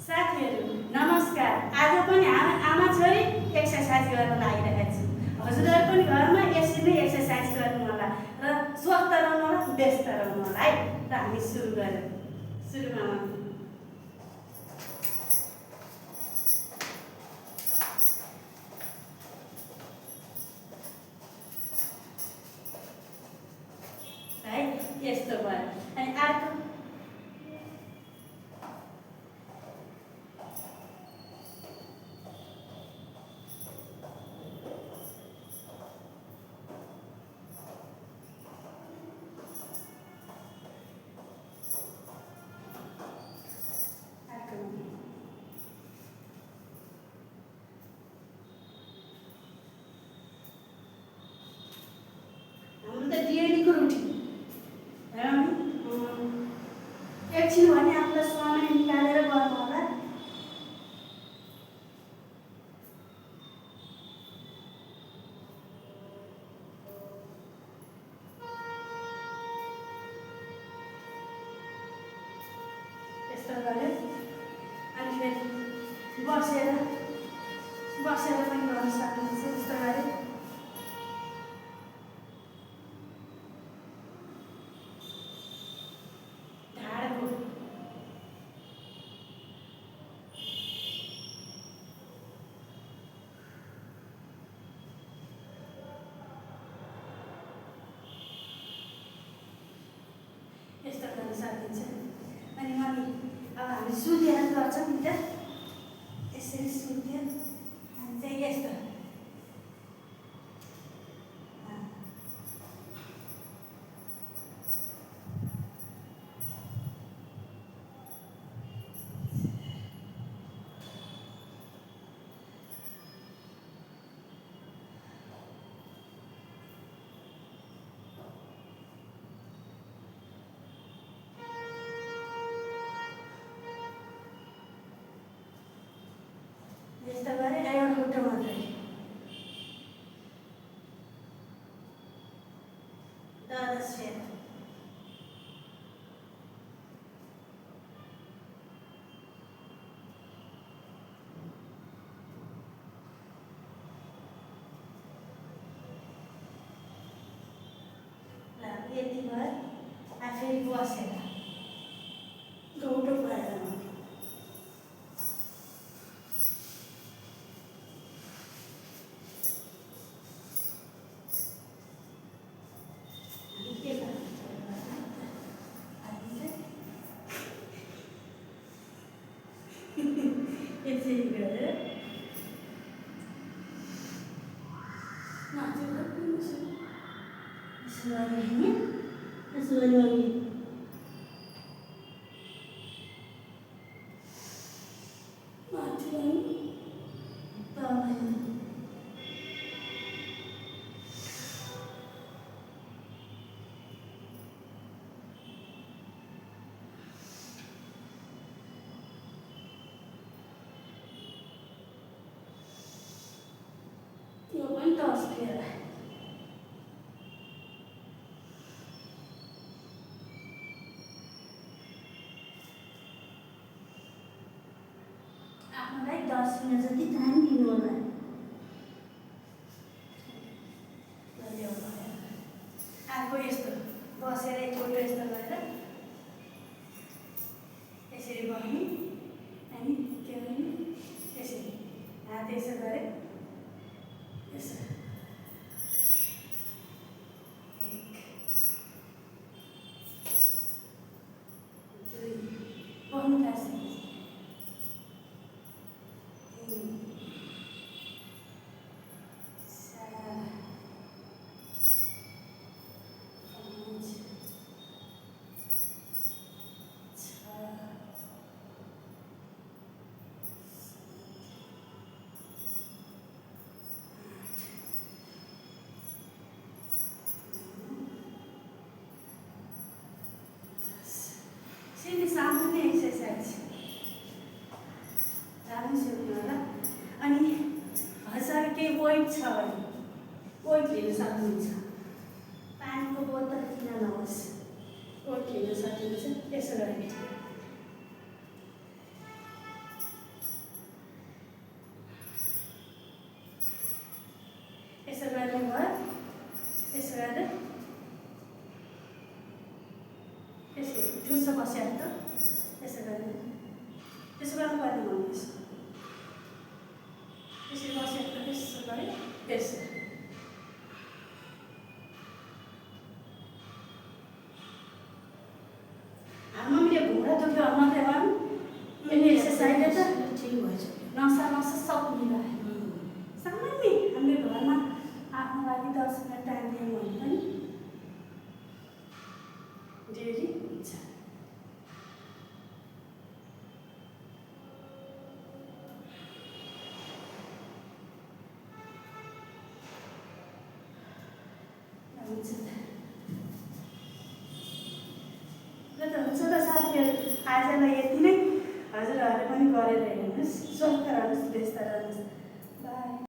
साथीहरू नमस्कार। आज पनि आमा छोरी एक्सर्साइज गर्न लागिरहेको छु। हजुरहरू पनि घरमा यसरी नै एक्सर्साइज गर्नु होला र स्वस्थ रहनु होला, व्यस्त रहनु होला है। र हामी सुरु गरौँ। सुरुमा है यस्तो भयो। अनि अर्को डेलीको रुटिन एकछिन भने आफूलाई समय निकालेर गर्नु होला। यस्तो गऱ्यो अनि फेरि बसेर पनि गर्न सक्नुहुन्छ। यस्तो गऱ्यो यस्तो गर्न सकिन्छ। अनि अब हामी सुतेर गर्छौँ नि त, यसरी सुत्यो अनि चाहिँ यस्तो यस्तो गरेर एउटा खुट्टा मात्रै 10 फेर ल यति भयो। फेरि बसेर घुँटो भएर यसरी गरेर माथि यसो गऱ्यो त्यो पनि 10 फेर आफ्नोलाई 10 मिनट जति टाइम दिनु होला। अर्को यस्तो बसेर एकपल्ट यस्तो गरेर यसरी बस्ने अनि के गर्ने यसरी हात यसो गरे यसो 1 2 बस्नु थाल्छ 3 सिधै सामान्य एक्सर्साइज राम्रै सुन्नु होला। अनि हजुर केही वेट छ भने वेट लिन सक्नुहुन्छ। पानीको बोतल किन नहोस्, वेट लिन सकिन्छ। यसो गरी गर्ने भयो। यसो गरेर यसो ठुलो बस्यो त यसो गर्ने त्यसो गर्नुपर्ने भन्नुहोस्। यसरी बसेर त यसो गऱ्यो यसो हाम्रो मम्मीले घुँडा दुख्यो मात्रै भयो अनि एक्सर्साइजले त ठिक भएछ। नसा नसा सब मिलायो। सामान्य हामीले घरमा आफ्नो लागि 10 मिनट टाइम दियौँ भने पनि डेली हुन्छ। ल त हुन्छ त साथीहरू, आजलाई यति नै। हजुरहरूले पनि गरेर हेर्नुहोस्, स्वस्थ रहनुहोस्, व्यस्त रहनुहोस्। बाई।